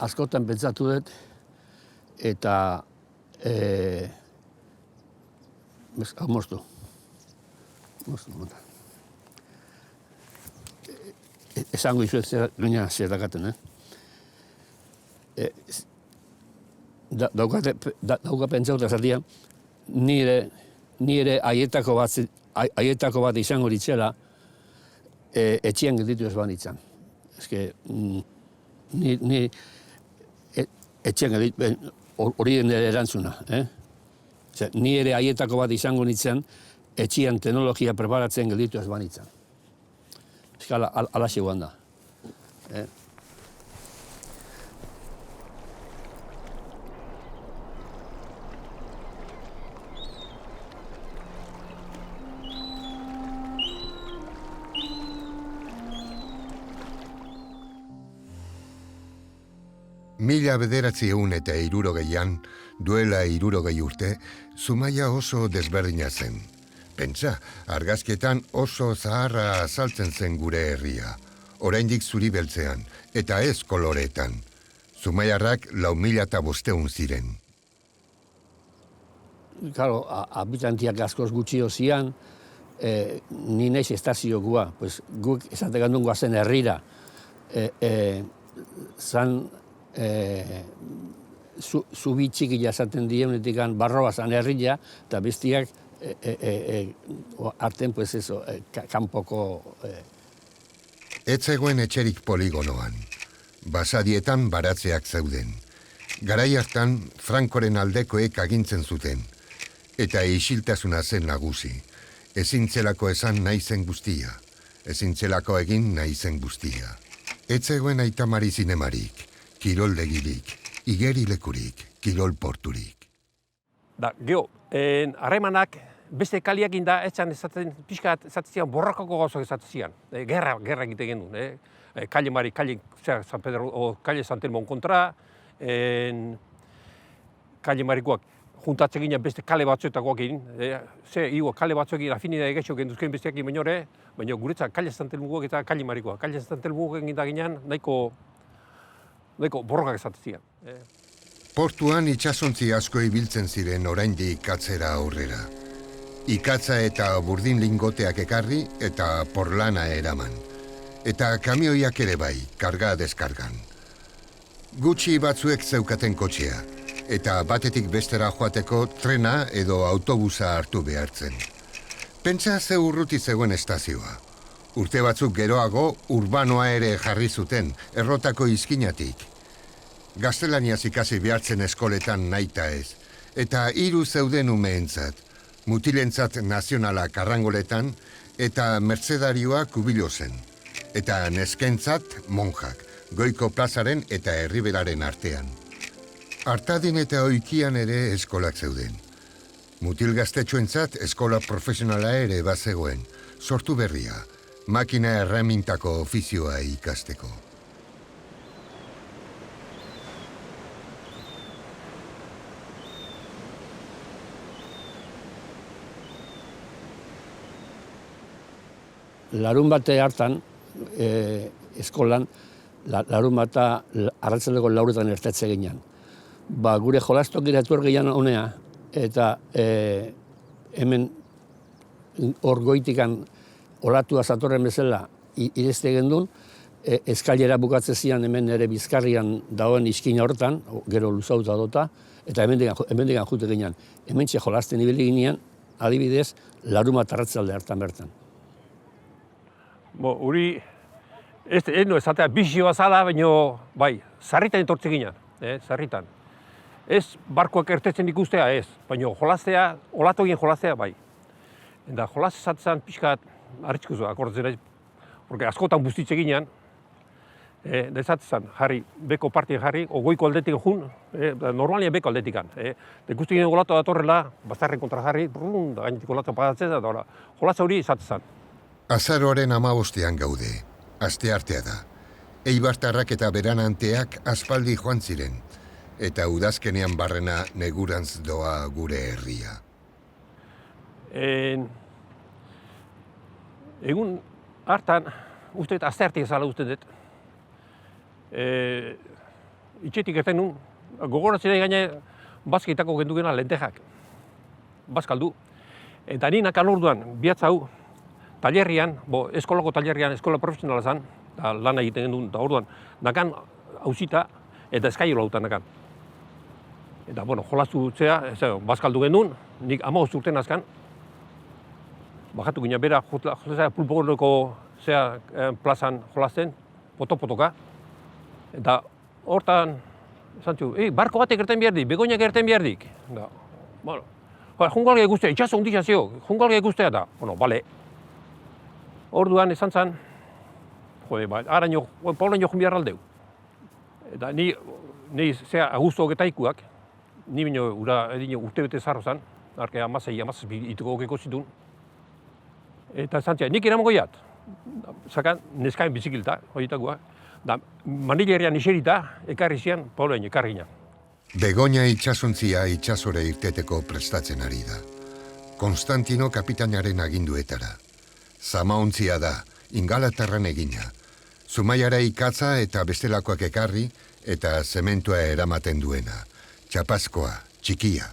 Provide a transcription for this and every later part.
askotan pentsatu dut, eta moztu. Esango izuet zer dakaten, Dauka pentsauta zatia, nire aietako bat izango ditzela, etxian gelditu ez banitzan. Ni etxian gelditu, hori den erantzuna. Ni ere aietako bat izango nintzen, etxian teknologia preparatzen gelditu ez banitzan. Ala zegoan da. Mila 1960an, duela 60 urte, Zumaia oso desberdina zen. Pentsa, argazkietan oso zaharra azaltzen zen gure herria. Oraindik zuri beltzean, eta ez koloreetan. Zumaiarrak 4.500 ziren. Claro, habitantiak askoz gutxio zian, ni naiz estaziokoa, pues guk esategan duen goazen herrira. Zan zubi txiki jasaten dienetik barroa zan herria, eta bestiak arten, pues eso, kanpoko... Ez zegoen etxerik poligonoan. Basadietan baratzeak zeuden. Garai hartan, Frankoren aldekoek agintzen zuten. Eta isiltasuna zen nagusi. Ezintzelako esan nahi zen guztia. Ezintzelako egin nahi zen guztia. Ez zegoen aitamari zinemarik, kiroldegirik, igerilekurik, kirol porturik. Gero, harremanak beste kaliakin da, etxan ezatzen, pixkat ezatzen borrakako gauzak ezatzen zian. Gerra egite genuen. Kalle Mari, Kalle San Pedro, o Kalle San Telmon kontra, Kalle Marikoak juntatzen ginen beste kale batzuetakoak egin. Kale batzuekin afinidade gehiago genduzken besteakin bainore, baina guretzat Kalle San Telmoak eta Kalle Marikoak. Kalle San Telmoak egin da ginen nahiko borrokak ezatzen zian. Portuan itsasontzi asko ibiltzen ziren oraindik atzera aurrera. Ikatza eta burdin lingoteak ekarri eta porlana eraman. Eta kamioiak ere bai, karga-deskargan. Gutxi batzuek zeukaten kotxea, eta batetik bestera joateko trena edo autobusa hartu behartzen. Pentsa ze urruti zegoen estazioa. Urte batzuk geroago urbanoa ere jarri zuten, errotako izkinatik. Gaztelaniaz ikasi behartzen eskoletan nahita ez, eta 3 zeuden umeentzat, mutilentzat nazionala Karrangoletan eta mertzedarioa Kubilo zen, eta neskentzat monjak, Goiko plazaren eta Herriberaren artean. Artadin eta Oikian ere eskolak zeuden. Mutil gaztetxoentzat eskola profesionala ere bazegoen, sortu berria, makina erramintako ofizioa ikasteko. Larun bate hartan, eskolan, larun bata arratzaldeko 4etan ertetze ginen. Gure jolastokira etuer gehian honea, eta hemen hor goitikan olatua zatorren bezala irezte gendun, eskailera bukatze zian hemen ere Bizkarrian dagoen iskina hortan, gero luzauta dota, eta hemendikan jute ginen. Hemen jolasten ibili ginean, adibidez, larun bat arratzalde hartan bertan. Hori, ez esatea bizioa zala, baina bai, sarritan etortze ginen, sarritan. Ez barkoak ertetzen ikustea, ez, baina jolastea, olatogien jolastea, bai. Eta jolas esatzen pixkat, harritzkuzu, akordatzen ez, porque askotan bustitze ginen, da esatzen jarri, beko partien jarri, goiko aldetik jun, normalia beko aldetikan. Da ikusten ginen olatu datorrela, bazarren kontra jarri, da gainetik olatu pagatzen, da jolas hori esatzen. Azaroaren 15ean gaude, asteartea da. Eibartarrak eta berananteak aspaldi joan ziren, eta udazkenean barrena negurantz doa gure herria. Egun hartan, uste dut, asteartea zala uste dut. itxetik erten nun, gogoratzen da gaine bazkaitako gendukena lentejak. Bazkaldu. Eta ni nakan orduan, bihatza hau, talerrian, eskolako talerrian, eskola profesionala zen, eta lan egiten gendun, eta orduan, nakan hausita eta eskailo lautan nakan. Eta, jolastu zea, bazkaldu gendun, nik 15 urten azkan, bajatu ginen bera, jolazea pulpogoreko plazan jolazten, poto-potoka, eta hortan, esan txu, barko batek erten bihardik, begoinak erten bihardik. Jungalge guztia, itxaso hundizia zio, jungalge guztia da. Bale. Orduan esan zen, araño, paulaino jun behar aldeu. Eta ni agusto getaikuak, ni bino urte bete zarro zen, arke amazai ituko geko zitun. Eta esan zen, nik eramango jat. Zakan, neskain bizikilta, horietakoa. Da, manilerian iserita, ekarri zian, paulaino ekarri ginen. Begoña itsasontzia itsasora irteteko prestatzen ari da. Konstantino kapitainaren aginduetara. Zamaontzia da, Ingalaterran egina. Zumaiara ikatza eta bestelakoak ekarri eta zementua eramaten duena. Txapazkoa, txikia,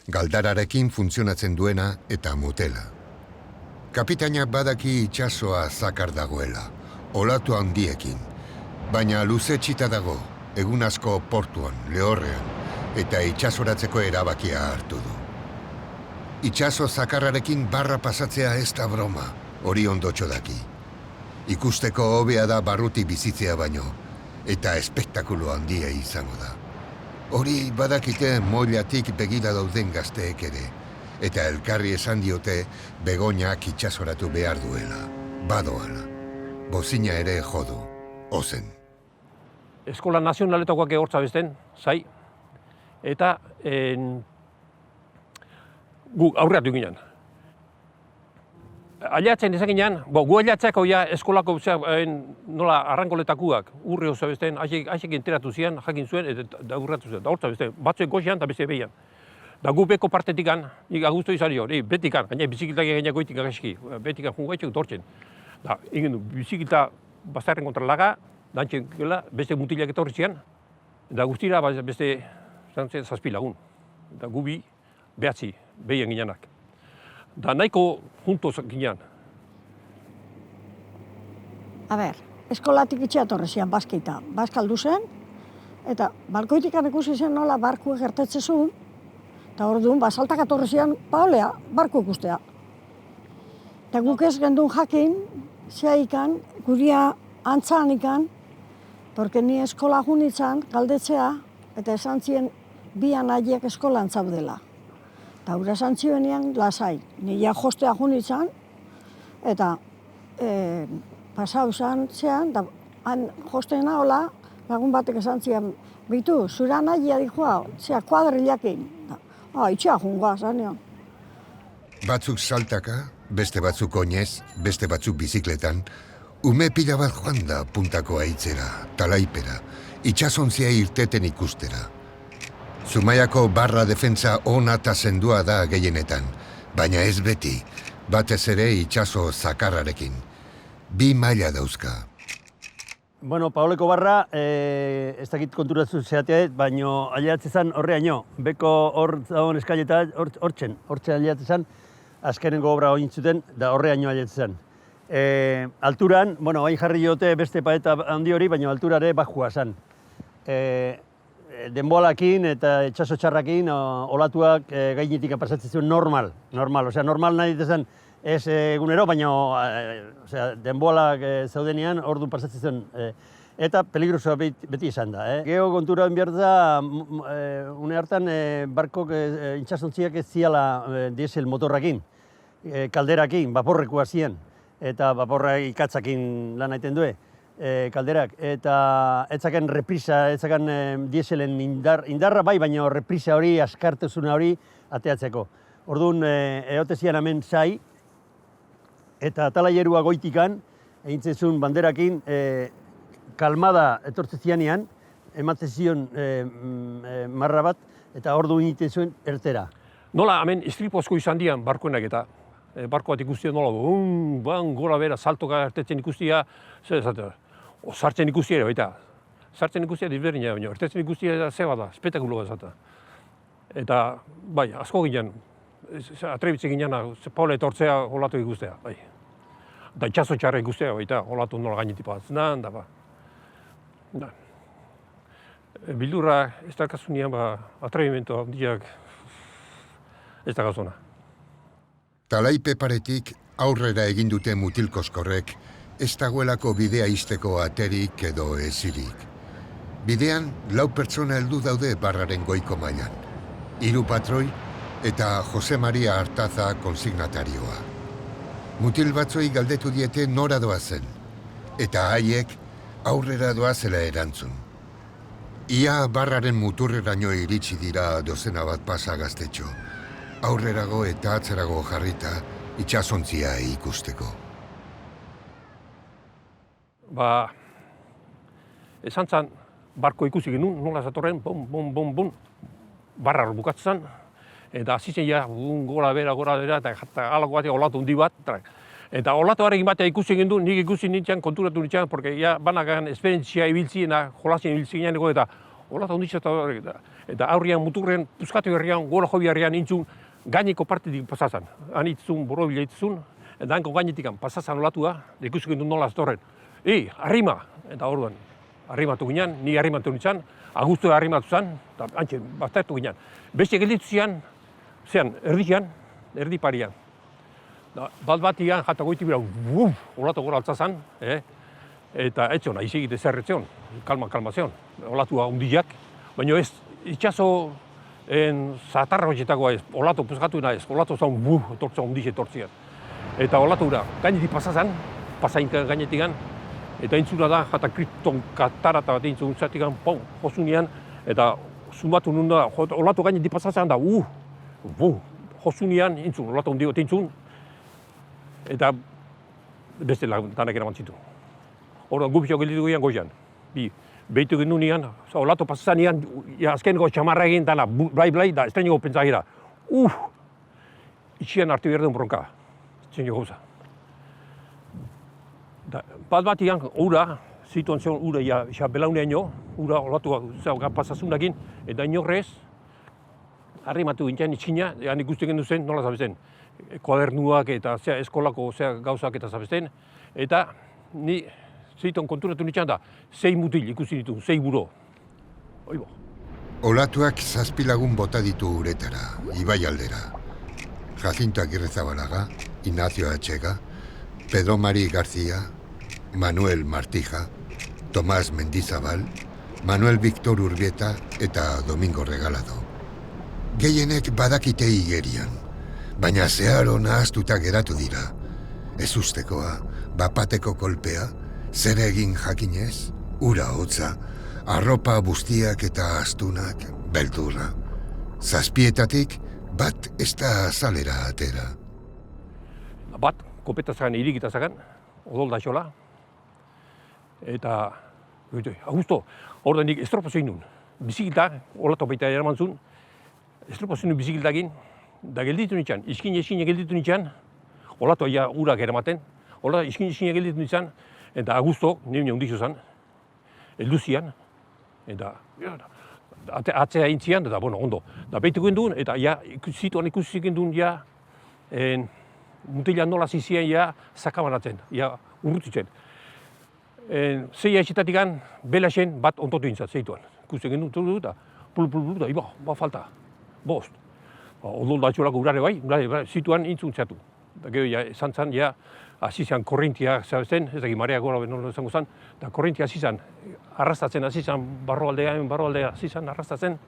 galdararekin funtzionatzen duena eta motela. Kapitaina badaki itsasoa zakar dagoela, olatu handiekin, baina luze txita dago, egun asko portuan, lehorrean, eta itsasoratzeko erabakia hartu du. Itsaso zakarrarekin barra pasatzea ez da broma, hori ondotxo daki. Ikusteko hobea da barruti bizitzea baino, eta espektakulo handia izango da. Hori badakite moilatik begira dauden gazteek ere, eta elkarri esan diote Begoñak itsasoratu behar duela, badoala. Bozina ere jodu, ozen. Eskola nazionaletakoak egortza besten, zai, eta gu aurreatu ginen. Aliatzen ezak ginen, gu aliatzeko ja eskolako nola arrankoletakuak urre oso besten, haixek enteratu zian, jakin zuen, eta aurreatu zuen, da hortza besten, batzuek goxean eta beste behian. Da gu beko partetikan, nik agusto izan jo, betikan, gaina bizikiltak gaina goitik agaski, betikan jungo etxek dortzen. Da, egin du, bizikilta bazarren kontra laga, dantzen gela, beste mutilak etorri zian, eta guztira beste zazpi lagun. Eta gubi behatzi, behien ginenak. Da nahiko juntos ginean. Eskolatik itxea torre zian bazkeita, bazkaldu zen, eta balkoitik ikusi zen nola barku egertetze zuen, eta orduan, saltak atorre zian, paolea, barku ikustea. Eta guk ez gendun jakin, zea ikan, guria antzan ikan, porque ni eskola junitzen, galdetzea, eta esan zien bi anaiek eskolan zaudela. Eta hura esan zioenean lasai, nila jostea junitzen, eta pasau zan zean, eta han josteena hola, lagun batek esan zien, bitu, zure anaia dihua, zea kuadrilakin. Itxea jungoa, zanean. Batzuk saltaka, beste batzuk oinez, beste batzuk bizikletan, ume pila bat joan da puntako aitzera, talaipera, itsasontzia irteten ikustera. Zumaiako barra defentsa ona eta sendua da gehienetan, baina ez beti, batez ere itsaso zakarrarekin. Bi maila dauzka. Paoleko barra, ez dakit konturatzen zeatea, baina aliatzen zen horreaino. Beko hor zagon eskaileta hortzen aliatzen zen, azkenengo obra hori zuten, da horreaino aliatzen zen. Alturan, hain jarri jote beste paeta handi hori, baina alturare bajua zen. Denbolakin eta itsaso txarrakin olatuak gainetik pasatzen zuen normal. Osea, normal nahi zen ez egunero, baina denbolak zaudenean ordu pasatzen zuen. Eta peligrosoa beti izan da. Gero kontura behar da, une hartan barkok itsasontziak ez ziala diesel motorrakin, kalderakin, baporrekoa ziren. Eta baporra ikatzakin lan egiten du. Kalderak, eta etzaken reprisa, etzaken dieselen indarra bai, baina reprisa hori, askartezuna hori ateatzeko. Orduan, egote zian hemen zai, eta talaierua goitikan, egintzen zuen banderakin, kalmada etortzen zianean, ematen zion marra bat, eta orduan egiten zuen ertera. Nola, hemen istripu asko izan dian barkoenak eta barko bat ikustia nola, gora bera, saltoka ertetzen ikustia, sartzen ikustia ere, baita. sartzen ikustea dizberdina, baina ertetzen ikustea zeba da, espetakulo bat. Eta, bai, asko ginen, atrebitzen ginen, Paula etortzea olatu ikustea, bai. Eta itxaso txarra ikustea, baita, olatu nola gainetik batzen, da, ba. Da. Bildurra ez da kasunean, atrebimentoa handiak ez da gazona. Talaipe paretik aurrera egin dute mutilkoskorrek ez dagoelako bidea izteko aterik edo ezirik. Bidean, 4 pertsona heldu daude barraren goiko mailan. 3 patroi eta Jose Maria Artaza konsignatarioa. Mutil batzoi galdetu diete nora doazen, eta haiek aurrera doazela erantzun. Ia barraren muturreraino iritsi dira dozena bat pasa gaztetxo, aurrerago eta atzerago jarrita itsasontzia ikusteko. Esan zan, barko ikusi genuen, nola zatorren, bum, barra bukatzen, eta hasi zen ja, gora bera, eta alako batean olatu hundi bat. Eta olatuarekin batea ikusi genuen, nik ikusi nintzen, konturatu nintzen, porque ja banakan esperientzia ibiltzien, jolazien ibiltzien eta olatu hunditzen eta aurrian muturren, puskatu herrian, gora jobi herrian intzun, gaineko partitik pasazan. Han itzun, borobila itzun, eta hanko gainetik pasazan olatua, ikusi genuen nola zatorren. Arrima! Eta orduan, arrimatu ginen, ni arrimatu nintzen, Augusto arrimatu zen, eta antxe, baztertu ginen. Beste gelditu zian, erdi parian. Bat batian, jata goiti bera, olatu gora altza zen, eta etzion, aizik egite zerretzion, kalma zion, olatua hundiak, baina ez, itxaso zatarra horietakoa ez, olatu puskatu ez, olatu zen, etortza hundiz etortzian. Eta olatu gura, gainetik pasazan, pasainka gainetikan, eta intzuna da, jata kriston katarata bat intzun zatikan, josunian, eta zumbatu nun da, olatu gainetik pasazan da, josunian, intzun, olatu hundi bat intzun, eta beste danak eraman zitu. Horren gupio gelditu gian goian. Behitu genuen nian, olatu pasazan nian, azkeneko txamarra egin dana, blai, da, ez da nigo pentsagira. Itxian hartu behar den bronka, zen jo gauza. Bat batian, ura, situazioan ura, ja belaunean ura olatu pasazunakin, eta inorrez, arrimatu gintzen itxina, han ikusten gendu zen, nola zabezen, kuadernuak eta eskolako gauzak eta zabezen, eta ni ziton konturatu nintzen da, 6 mutil ikusi ditu, 6 buro. Oibo. Olatuak 7 lagun bota ditu uretara, Ibai aldera. Jacinto Agirrezabalaga, Ignacio Atxega, Pedro Mari García, Manuel Martija, Tomás Mendizabal, Manuel Víctor Urbieta eta Domingo Regalado. Gehienek badakite igerian, baina zeharo nahaztuta geratu dira. Ez ustekoa, bapateko kolpea, zer egin jakinez, ura hotza, arropa bustiak eta astunak, beldurra. 7 bat ez da azalera atera. Bat, kopeta zagan, irikita zagan, odol da xola. Eta, Augusto, orda nik estropo zein nun. Bizikilta, olatu baita eraman zuen, estropo zein nun bizikiltakin, da gelditu nintzen, iskin gelditu nintzen, olatu aia urak eramaten, iskin gelditu nintzen, eta Augusto, nire hundizu zen, elduzian, eta atzea intzian, eta ondo. Da behitu genduen, eta zituan ikusi genduen, mutilan nola zizien, sakabanatzen, urrutitzen. 6 aixetatik belaxen bat ontotu intzat, zeituan. Ikusten genduen, eta pul, falta, 5. Odol da txolako urare bai, zituan intzuntzeatu. Eta gero, esan zan, hasi zan korrintia, zabezen, ez dakit marea gora benola izango zan, eta korrintia hasi zan, arrastatzen, hasi zan, barroaldea hasi zan, arrastatzen.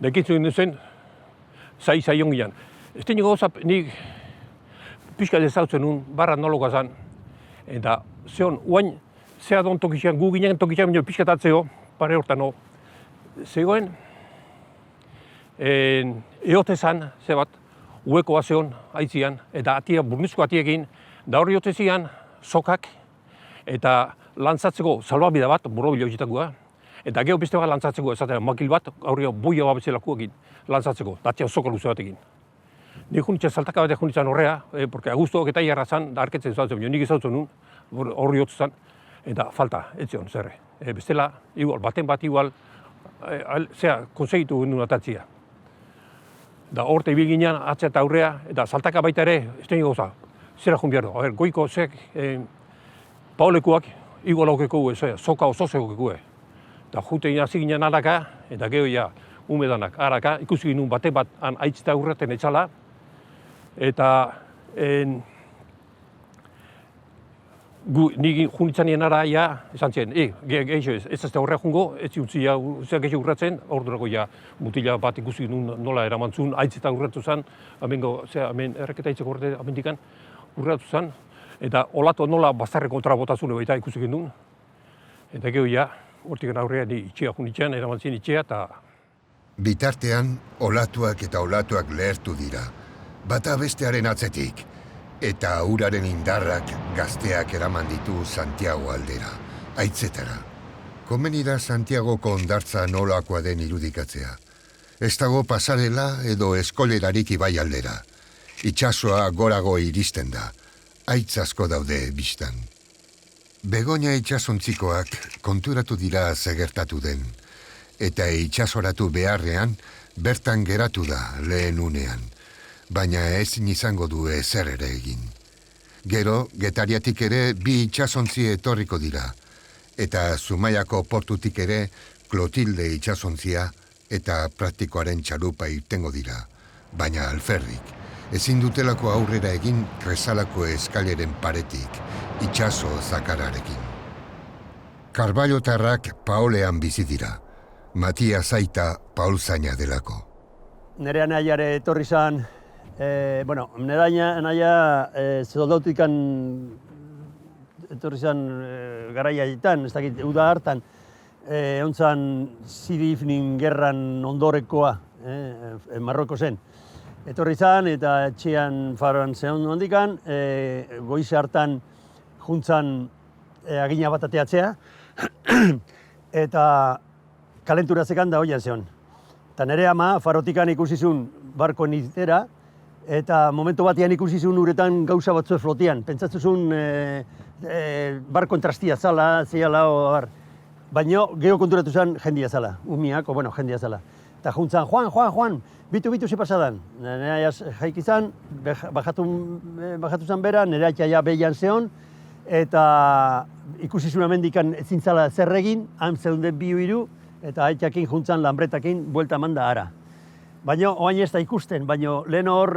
Dekintzen gendu zen, zai ongian. Ez da niko gauza, nik pixka dezautzen nun, barra nolokoa zan, eta zehon, uain, zea don tokixean, gu ginen tokixean, baina pixka tatzeo, pare hortan zegoen, eote zan, ze bat, uekoa zehon, aitzian, eta burnizko atiekin, da horri ote zian, sokak, eta lantzatzeko salbabida bat, borobila horietakoa, eta geho beste bat lantzatzeko, esaten makil bat, aurria boia bat bezalakoekin, lantzatzeko, datzea soka luze batekin. Nik junitzen saltaka batek junitzen horrea, porque Augusto eta jarra zan, da arketzen zautzen, nik izautzen nun, horri hotz zan, eta falta, ez zion, zerre. Bestela, igual, baten bat igual, konsegitu genuen atatzia. Da horte ibil ginean, atzea eta aurrea, eta saltaka baita ere, ez da goza, zera jun behar du. Goiko zek, paolekuak, igual aukeko gu, soka oso zegoko gu. Eta jute hasi ginen haraka, eta geho ja, umedanak haraka, ikusi ginen baten bat aitzita aurreten etxala, eta nik junitzen nien ara, esan zen, ez da horreak jungo, ez ziuntzi gehiago urratzen, ordurako mutila bat ikusi nola eramantzun, aitzeta urratu zen, hemen erreketa aitzeko urrate amendikan urratu zen, eta olatu nola bazarre kontra botazune baita ikusi genuen. Eta geho hortik aurrean itxea junitzen, eramantzien itxea, eta... Bitartean, olatuak eta olatuak lehertu dira, bata bestearen atzetik. Eta uraren indarrak gazteak eraman ditu Santiago aldera, aitzetara. Komeni da Santiagoko hondartza nolakoa den irudikatzea. Ez dago pasarela edo eskolerarik ibai aldera. Itsasoa gorago iristen da, aitz asko daude bistan. Begoña itsasontzikoak konturatu dira zegertatu den, eta itsasoratu beharrean bertan geratu da lehen unean. Baina ezin izango du ezer ere egin. Gero, Getariatik ere 2 itsasontzi etorriko dira, eta Zumaiako portutik ere Klotilde itsasontzia eta praktikoaren txalupa irtengo dira, baina alferrik, ezin dutelako aurrera egin Kresalako eskaleren paretik, itsaso zakararekin. Karballotarrak Paolean bizi dira, Matias aita paulzaina delako. Nere anaiare etorri zan, nire anaia zoldautikan etorri zan garaiaetan, ez dakit, uda hartan, ontzan Sidifnin gerran ondorekoa, Marroko zen. Etorri zan eta etxean faroan zehon hondikan, goize hartan juntzan agina bat ateatzea, eta kalentura zekan da hoian zehon. Eta nire ama farotikan ikusizun barkoen iztera, eta momentu batean ikusizun uretan gauza batzue flotian. Pentsatzuzun barkoen trastia zala, zeiala, baina geho konturatu zen jendia zala, umiak, jendia zala. Eta juntzan, Juan, bitu ze pasadan. Nire jaik izan, bajatu zen bera, nire atxaia behian zehon, eta ikusizun amendikan ezin zala zer egin, han zeunden 2-3, eta aitzakin juntzan lanbretakin buelta manda ara. Baina oain ez da ikusten, baina lehen hor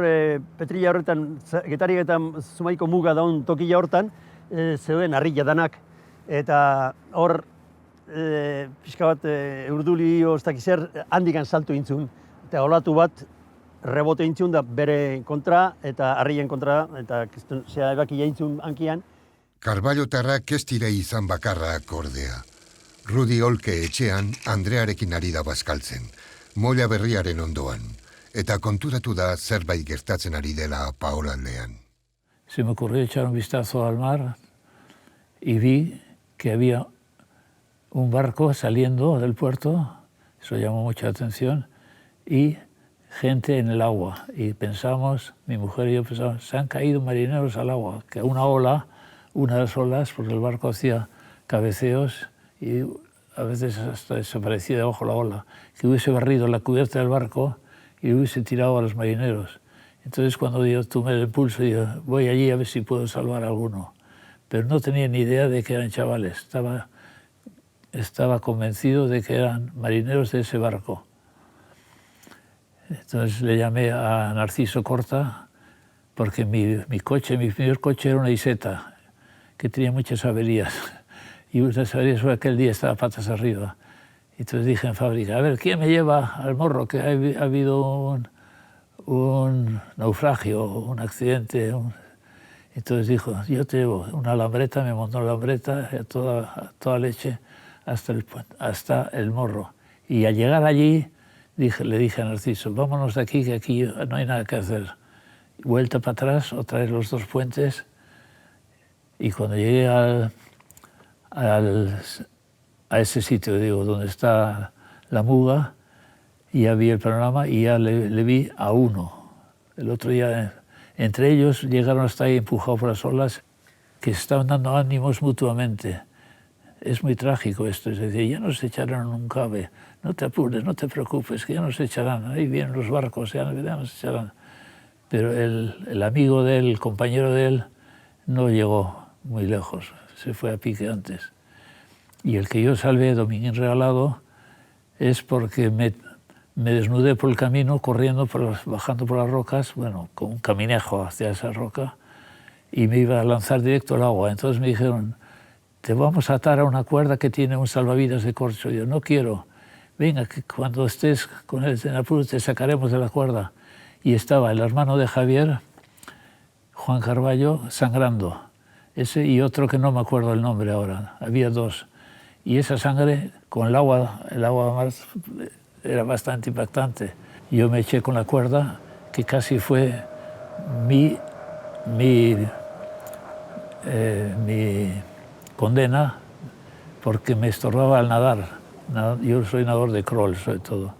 Petrilla horretan, Getariaketan Zumaiko muga daun tokila hortan, zeuden harrilla danak. Eta hor, pixka bat urduli oztakizer handikan saltu intzun. Eta olatu bat rebote intzun da bere kontra eta harrien kontra, eta zea ebakia intzun hankian. Karballotarrak ez dira izan bakarrak ordea. Rudi Olke etxean Andrearekin ari da bazkaltzen, moila berriaren ondoan, eta konturatu da zerbait gertatzen ari dela Paolaldean. Se me ocurrió echar un vistazo al mar y vi que había un barco saliendo del puerto, eso llamó mucha atención, y gente en el agua. Y pensamos, mi mujer y yo pensamos, se han caído marineros al agua, que una de las olas, porque el barco hacía cabeceos, y a veces hasta desaparecía debajo la ola, que hubiese barrido la cubierta del barco y hubiese tirado a los marineros. Entonces cuando yo tomé el impulso, yo voy allí a ver si puedo salvar a alguno. Pero no tenía ni idea de que eran chavales, estaba convencido de que eran marineros de ese barco. Entonces le llamé a Narciso Corta, porque mi primer coche era una Isetta, que tenía muchas averías. Y una averías fue aquel día, estaba patas arriba. Entonces dije en fábrica, a ver, ¿quién me lleva al morro? Que ha habido un naufragio, un accidente. Entonces dijo, yo te llevo una lambreta, me montó la lambreta, toda leche, hasta el morro. Y al llegar allí, le dije a Narciso, vámonos de aquí, que aquí no hay nada que hacer. Vuelta para atrás, otra vez los 2 puentes, y cuando llegué a ese sitio, digo, donde está la muga, ya vi el panorama y ya le vi a uno. El otro día, entre ellos, llegaron hasta ahí empujados por las olas, que se estaban dando ánimos mutuamente. es muy trágico esto. Es decir, ya nos echarán un cabe, no te apures, no te preocupes, que ya nos echarán, ahí vienen los barcos, ya nos echarán. Pero el amigo de él, el compañero de él, no llegó muy lejos, se fue a pique antes. Y el que yo salvé, Dominguín Regalado, es porque me desnudé por el camino, corriendo, bajando por las rocas, bueno, con un caminejo hacia esa roca, y me iba a lanzar directo al agua. Entonces me dijeron, te vamos a atar a una cuerda que tiene un salvavidas de corcho. Yo, no quiero, venga, que cuando estés con él en apuro te sacaremos de la cuerda. Y estaba el hermano de Javier, Juan Carballo, sangrando. Ese y otro que no me acuerdo el nombre ahora, había dos. Y esa sangre, con el agua más, era bastante impactante. Yo me eché con la cuerda, que casi fue mi condena, porque me estorbaba al nadar. Yo soy nadador de crawl, sobre todo.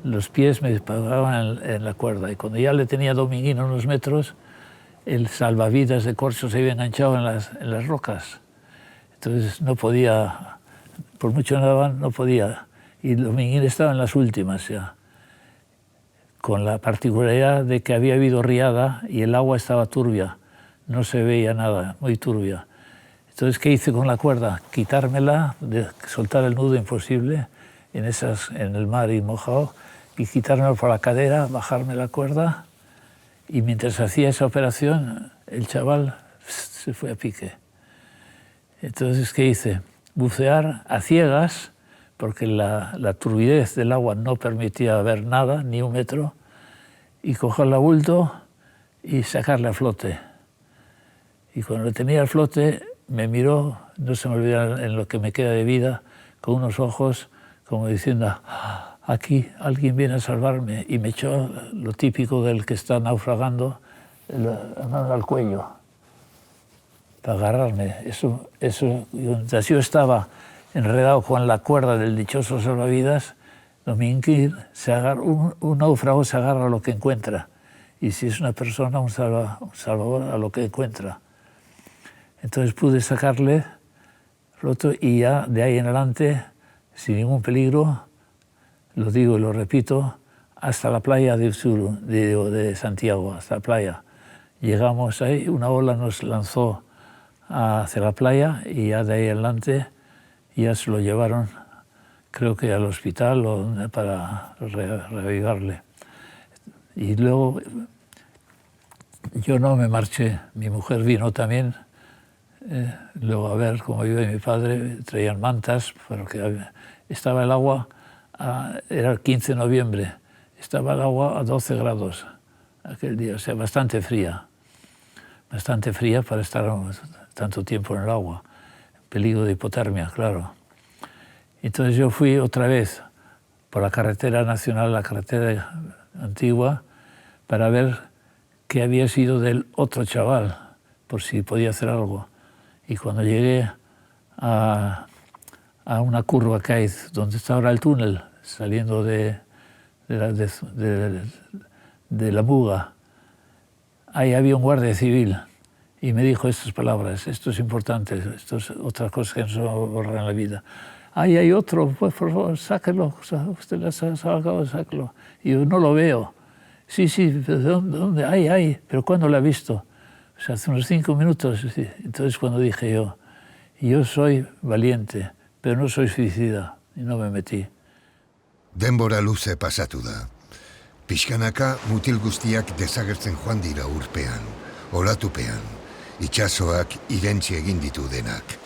Los pies me pagaban en la cuerda, y cuando ya le tenía a Dominguín a unos metros, el salvavidas de corcho se había enganchado en las rocas. Entonces no podía, por mucho nadaban, no podía. Y Dominguín estaba en las últimas ya, con la particularidad de que había habido riada y el agua estaba turbia, no se veía nada, muy turbia. Entonces, ¿qué hice con la cuerda? Quitármela, soltar el nudo imposible en el mar y mojado, y quitármela por la cadera, bajarme la cuerda, y mientras hacía esa operación, el chaval se fue a pique. Entonces, ¿qué hice? Bucear a ciegas, porque la turbidez del agua no permitía ver nada, ni un metro, y cogerla a bulto y sacarla a flote. Y cuando le tenía al flote, me miró, no se me olvida en lo que me queda de vida, con unos ojos como diciendo, aquí alguien viene a salvarme, y me echó lo típico del que está naufragando, la mano al cuello, para agarrarme. Mientras yo estaba enredado con la cuerda del dichoso salvavidas, Dominguín, un náufrago se agarra a lo que encuentra, y si es una persona, un salvador a lo que encuentra. Entonces pude sacarle floto, y ya de ahí en adelante, sin ningún peligro, lo digo y lo repito, hasta la playa de Usuru, de Santiago, hasta la playa. Llegamos ahí, una ola nos lanzó hacia la playa, y ya de ahí en adelante ya se lo llevaron, creo que al hospital para reavivarle. Y luego yo no me marché, mi mujer vino también. Luego a ver cómo iba mi padre, traían mantas, porque estaba el agua, era el 15 de noviembre, estaba el agua a 12 grados aquel día, o sea, bastante fría para estar tanto tiempo en el agua, peligro de hipotermia, claro. Entonces yo fui otra vez por la carretera nacional, la carretera antigua, para ver qué había sido del otro chaval, por si podía hacer algo. Y cuando llegué a una curva que hay donde está ahora el túnel, saliendo de la Muga, ahí había un guardia civil, y me dijo estas palabras: esto es importante, esto es otra cosa que no se va a borrar en la vida. Ahí hay otro, pues por favor, sáquelo, usted lo ha sacado, sáquelo. Y yo, no lo veo. Sí, ¿dónde? Ahí, pero ¿cuándo lo ha visto? O sea, hace unos 5 minutos. Entonces cuando dije yo soy valiente, pero no soy suicida, y no me metí. Denbora luze pasatu da. Pixkanaka mutil guztiak desagertzen joan dira urpean, olatupean, itsasoak irentsi egin ditu denak.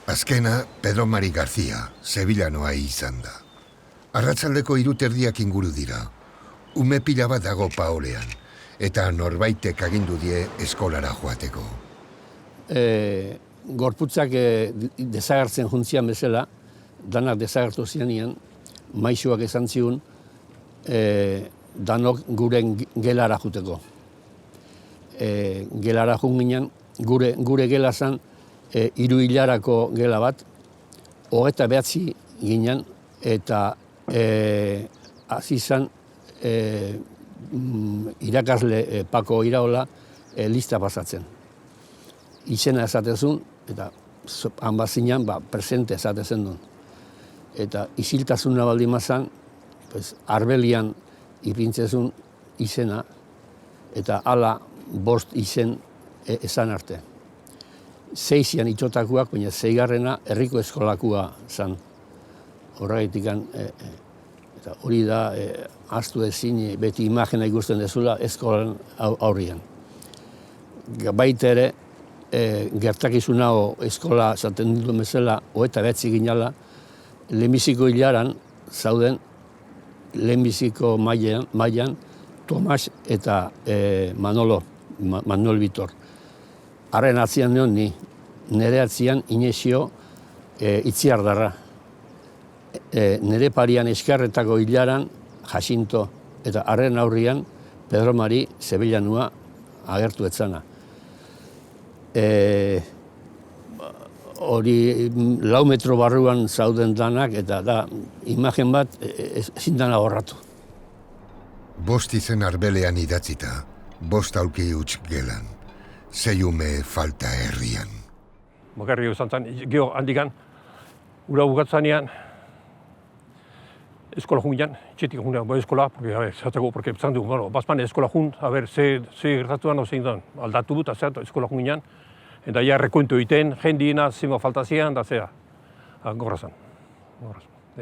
Azkena, Pedro Mari García, Sevillanoa izan da. Arratsaldeko 3:00 inguru dira. Ume pila bat dago paolean, eta norbaitek agindu die eskolara joateko. Gorputzak desagertzen juntzian bezala, danak desagertu zianian, maisuak esan ziun, danok guren gelara juteko. Gelara jun ginen, gure gela zan, 3 hilarako gela bat, 29 ginen, eta hasi zan irakasle Pako Iraola lista pasatzen. Izena esatezun, eta hanbazinan presente esate zen duen. Eta isiltasuna baldin mazan, pues, arbelian ipintzezun izena, eta hala bost izen esan arte. 6 itxotakuak, baina 6. herriko eskolakua zan. Horregatik, eta hori da, ahaztu ezin, beti imagina ikusten dezula eskolan aurrian. Baita ere, gertakizun hau eskola zaten dut bezala, 29 ginala, lehenbiziko hilaran zauden lehenbiziko mailan Tomas eta Manuel Vitor. Harren atzian neon ni, nire atzian Inesio Itziardarra. Nire parian Eskarretako hilaran Jacinto eta harren aurrian Pedro Mari Zebillanua agertu etzana. Hori 4 metro barruan zauden danak eta da imagen bat ezin dana horratu. 5 izen arbelean idatzita, 5 aulki huts gelan, 6 ume falta herrian. Bakarri izan zen, geho handikan, ura bugatzanean, eskola jungian, txetik jungian, eskola, porque zan dugu, bueno, bazpan eskola jun, ze gertatu da, zein da, aldatu dut, eskola jungian, eta ja rekointu egiten, jendiena, zima faltazian, da zea, gorra zen.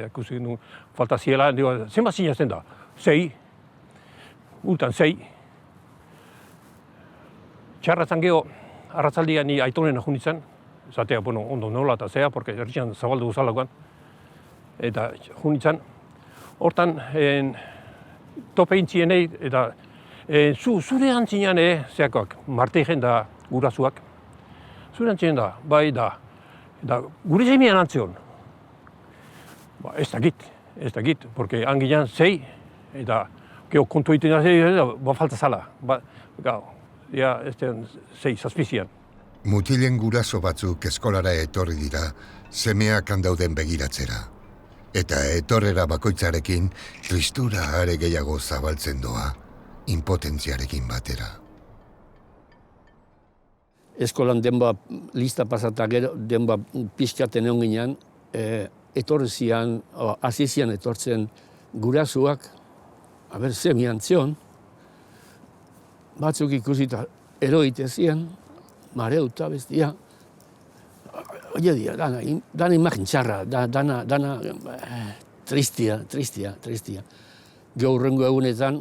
Ikusi du, faltaziela, zima zinazten da, 6, ultan 6. Txarra zan geho, arratzaldian ni aitonen ahun izan, zatea, bueno, ondo nola eta zea, porque erritxan zabaldu guzalakoan, eta ahun izan. Hortan, tope intzienei, eta zure antzinean, zeakoak, marteigen da gurazuak, zure antzinean da, bai da, eta gure zeimian antzion. Ez dakit, porque angilean 6, eta geho kontu egiten da, falta zala. Ja, ez den 6, zazpizian. Mutilen guraso batzuk eskolara etorri dira, semeak handauden begiratzera. Eta etorrera bakoitzarekin, tristura are gehiago zabaltzen doa, impotentziarekin batera. Eskolan denba lista pasata gero, denba pixkaten egon ginen, etorzian, azizian etortzen gurasuak, ze miantzion, batzuk ikusita eroite zian, mareuta bestia, oie dira, dana imagen txarra, dana tristia. Gaurrengo egunetan,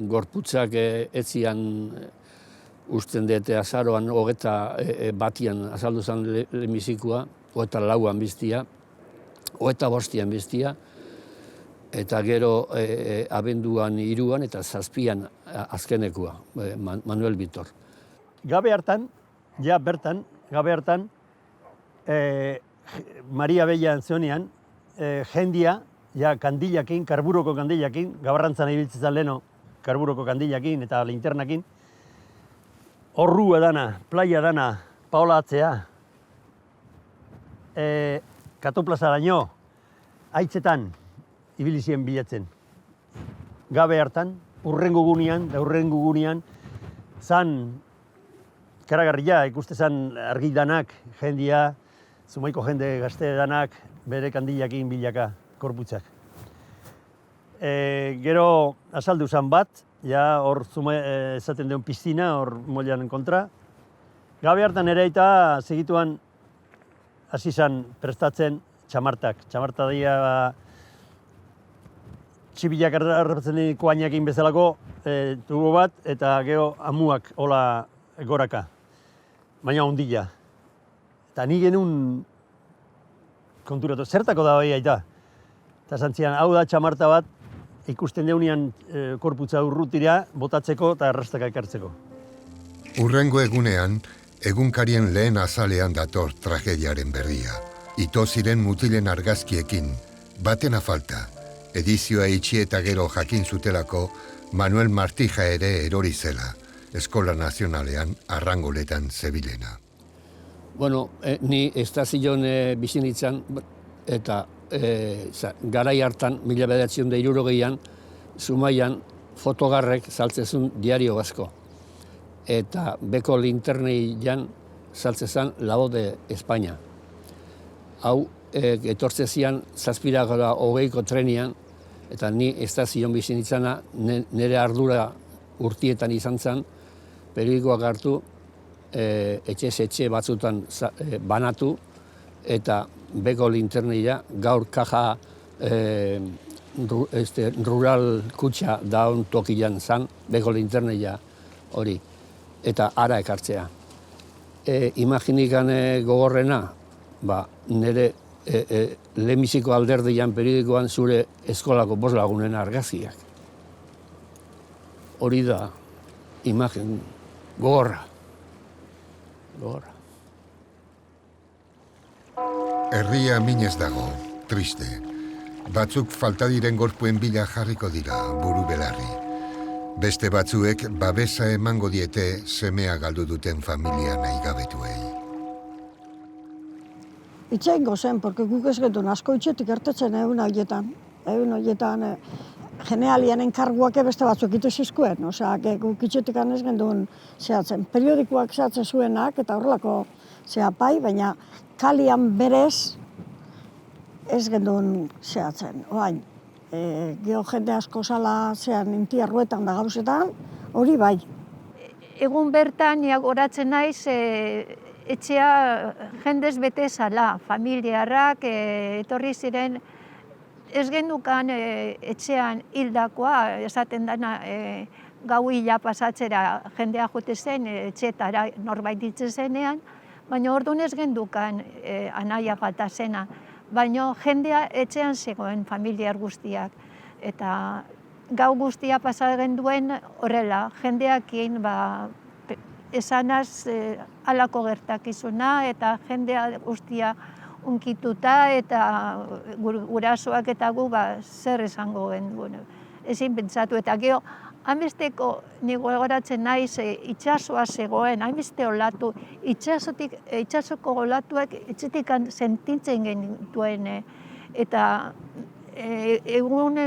gorputzak etzian usten dute azaroan, 21 azaldu zen lehenbizikoa, 24an biztia, 25an biztia, eta gero abenduan 3an eta 7an azkenekua, Manuel Vitor. Gabe hartan, Maria Bella zeonian, jendia, kandilakin, karburoko kandilakin, gabarrantzan ibiltzen leno, karburoko kandilakin eta linternakin, horrua dana, playa dana, Paola atzea, Katoplazaraino, haitzetan, ibilizien bilatzen. Gabe hartan, urrengo gunean, zan karagarria, ikuste zan argi danak, jendia, Zumaiko jende gazte danak, bere kandilakin bilaka, korputzak. Gero azaldu zan bat, ja hor esaten duen piztina, hor moilan kontra. Gabe hartan ere eta segituan hasi zan prestatzen txamartak. Txamarta dira txibilak arratzen koainakin bezalako tubo bat, eta gero amuak hola goraka, baina ondila. Eta ni genuen konturatu, zertako da bai aita. Eta zantzian, hau da txamarta bat, ikusten deunean korputza urrutira, botatzeko eta arrastaka ekartzeko. Urrengo egunean, egunkarien lehen azalean dator tragediaren berria. Ito ziren mutilen argazkiekin, batena falta, edizioa itxi eta gero jakin zutelako Manuel Martija ere erori zela, Eskola Nazionalean Arrangoletan zebilena. Bueno, ni estazioan bizi nintzen, eta garai hartan, 1960an, Zumaian fotogarrek saltzezun diario Basko. Eta beko linterneian saltze zen Lao de España. Hau, etortze zian 7:20 trenian, eta ni estazion bizi nintzana, nire ardura urtietan izan zen, periodikoak hartu, etxe batzutan banatu, eta beko linternia, gaur kaja rural kutxa daun tokian zan, beko linternia hori, eta ara ekartzea. Imaginikan gogorrena, nire lehenbiziko alderdian periodikoan zure eskolako 5 lagunen argazkiak. Hori da, imagen, gogorra. Herria minez dago, triste. Batzuk falta diren gorpuen bila jarriko dira, buru belarri. Beste batzuek babesa emango diete semea galdu duten familia nahigabetuei. Itxeingo zen, porque guk ez gendun asko itxetik ertetzen egun horietan. Genealianen karguak beste batzuk ituzizkuen, guk itxetik ez gendun zehatzen. Periodikoak zehatzen zuenak eta horrelako zehapai, baina kalian berez ez gendun zehatzen. Oain, geho jende asko zala zean intiarruetan da gauzetan, hori bai. Egun bertan, goratzen naiz, etxea jendez bete zala, familiarrak etorri ziren, ez gendukan etxean hildakoa, esaten dana gau hila pasatzera jendea jote zen, etxetara norbait ditzen zenean, baina orduan ez gendukan anaia falta zena, baina jendea etxean zegoen familiar guztiak, eta gau guztia pasa genduen horrela, jendeakin esanaz halako gertakizuna eta jendea guztia unkituta eta gurasoak eta gu zer esango genduen. Ezin pentsatu eta geho, hainbesteko nigo egoratzen naiz itxasoa zegoen, hainbeste olatu, itxasoko olatuak etxetik sentitzen genituen eta egun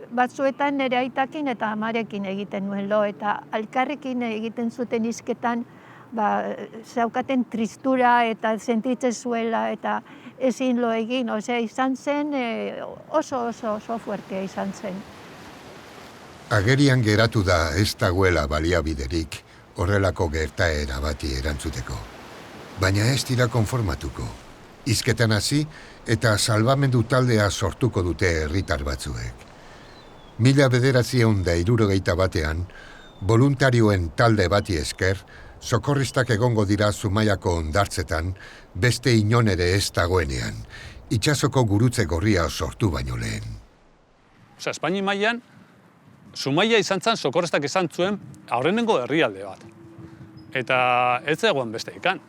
batzuetan nire aitakin eta amarekin egiten nuen lo, eta alkarrekin egiten zuten hizketan zaukaten tristura eta sentitzen zuela eta ezin lo egin, izan zen oso fuertea izan zen. Agerian geratu da ez dagoela baliabiderik horrelako gertaera bati erantzuteko. Baina ez dira konformatuko. Hizketan hasi eta salbamendu taldea sortuko dute herritar batzuek. 1961 voluntarioen talde bati esker, sokorristak egongo dira Zumaiako hondartzetan, beste inon ere ez dagoenean, itsasoko gurutze gorria sortu baino lehen. Espaini mailan, Zumaia izan zen, sokorristak izan zuen aurrenengo herrialde bat. Eta ez zegoen beste ikan.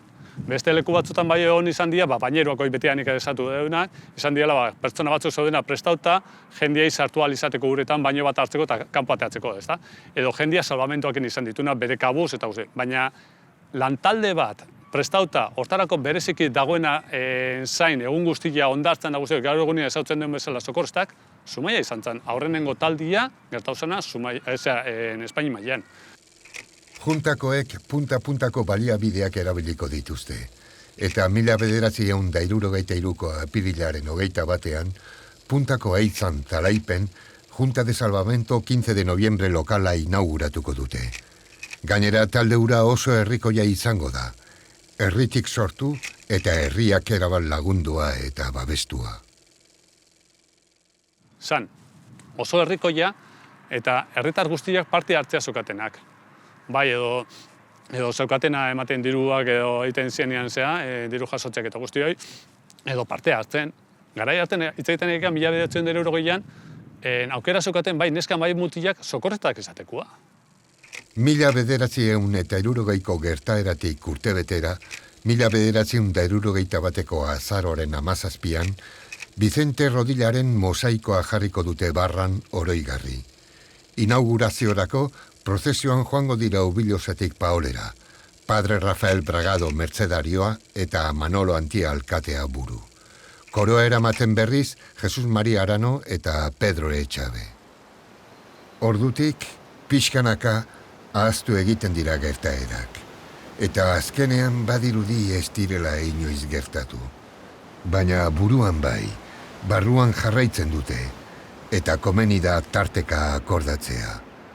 Beste leku batzutan bai egon izan dira, baineroak hori betianik esatu deunak, izan diela pertsona batzuk zaudena prestauta, jendiai sartu ahal izateko uretan baino bat hartzeko eta kanpo ateatzeko, ezta? Edo jendia salbamentoakin izan dituna, bere kabuz eta guzti. Baina lantalde bat prestauta, hortarako bereziki dagoena zain, egun guztia hondartzen da guztiak, gaur egunia ezautzen duen bezala sokorristak, Zumaia izan zen, aurrenengo taldia gertauzena Espaini mailan. Juntakoek punta-puntako baliabideak erabiliko dituzte. Eta 1963ko apirilaren 21 puntako eitzan talaipen, Junta de Salvamento 15 de noviembre lokala inauguratuko dute. Gainera talde hura oso herrikoia izango da. Herritik sortu eta herriak eraban lagundua eta babestua. Oso herrikoia eta herritar guztiak parte hartzea zukatenak. Bai, edo zeukatena ematen diruak edo egiten zienean diru jasotzeak eta guzti hori, edo parte hartzen. Garai hartzen, hitz egiten egikan 1980 aukera zeukaten bai neskan bai mutilak sokorristak izatekoa. 1960ko gertaeratik urtebetera, 1961ko azaroren 17an, Vicente Rodillaren mosaikoa jarriko dute barran oroigarri. Inauguraziorako prozesioan joango dira Ubilosetik Paolera, Padre Rafael Bragado mertzedarioa eta Manolo Antia alkatea buru. Koroa eramaten berriz Jesus Maria Arano eta Pedro Etxabe. Ordutik, pixkanaka ahaztu egiten dira gertaerak. eta azkenean badirudi ez direla inoiz gertatu. Baina buruan bai, barruan jarraitzen dute, eta komeni da tarteka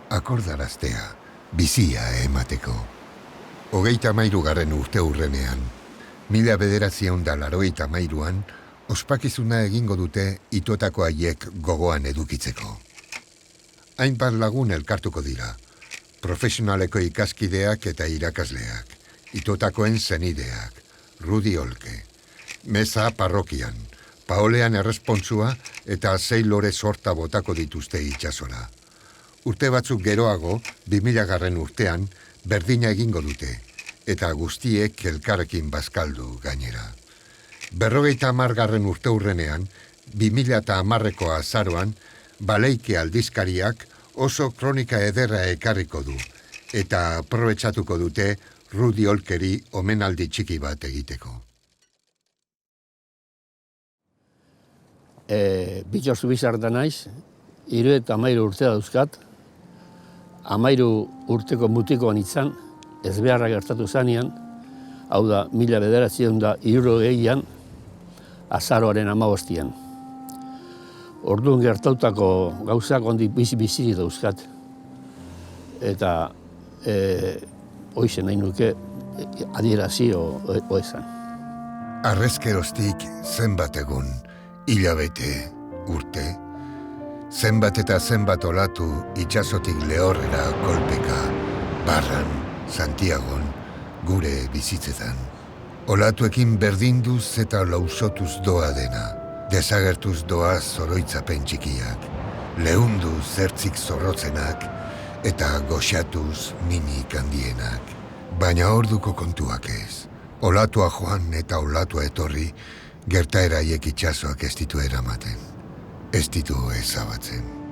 akordaraztea, bizia emateko. 33. urte hurrenean, 1983an, ospakizuna egingo dute itotako haiek gogoan edukitzeko. Hainbat lagun elkartuko dira, profesionaleko ikaskideak eta irakasleak, itotakoen zenideak, Rudi Olke, Meza parrokian, Paolean errespontsua eta 6 lore sorta botako dituzte itsasora. Urte batzuk geroago, 2000. urtean, berdina egingo dute, eta guztiek elkarrekin bazkaldu gainera. 50. urte hurrenean, 2010ko azaroan, Baleike aldizkariak oso kronika ederra ekarriko du, eta aprobetxatuko dute Rudi Olkeri omenaldi txiki bat egiteko. Bitxor Zubizar da naiz, 73 urtea dauzkat, 13 urteko mutikoan izan, ez beharra gertatu zanean, hau da, 1960an, azaroaren 15. Orduan gertautako gauzak ondik bizi dauzkat. Eta hoize nahi nuke adierazi o esan. Arrezkeroztik zenbat egun, hilabete, urte, zenbat eta zenbat olatu itsasotik lehorrera kolpeka, Barran, Santiagon, gure bizitzetan. Olatuekin berdinduz eta lausotuz doa dena, desagertuz doa zoroitzapen txikiak, lehunduz zertzik zorrotzenak eta goxatuz minik handienak. Baina orduko kontuak ez. Olatua joan eta olatua etorri, gertaeraiek itsasoak ez ditu eramaten. Ez ditu ezabatzen.